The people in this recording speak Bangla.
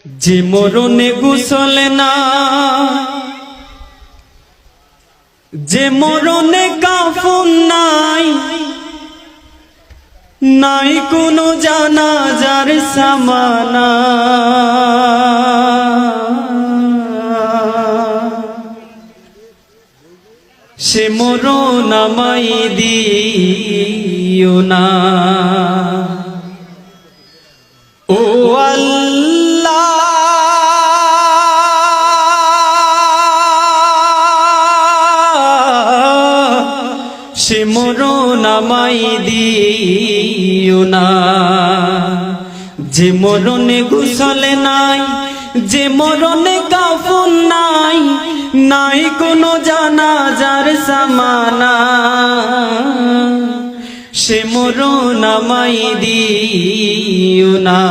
যে মরণে গোসল না, যে মরণে কাফন নাই, নাই কোনো জানাজার সামানা, সে মরণ আমায় দিও না। ও আল্লাহ, সে মরণ আমায় দিও না। যে মরণে গোসল নাই, যে মরণে কাফন নাই, নাই কোনো জানাজার সামানা, সে মরণ আমায় দিও না।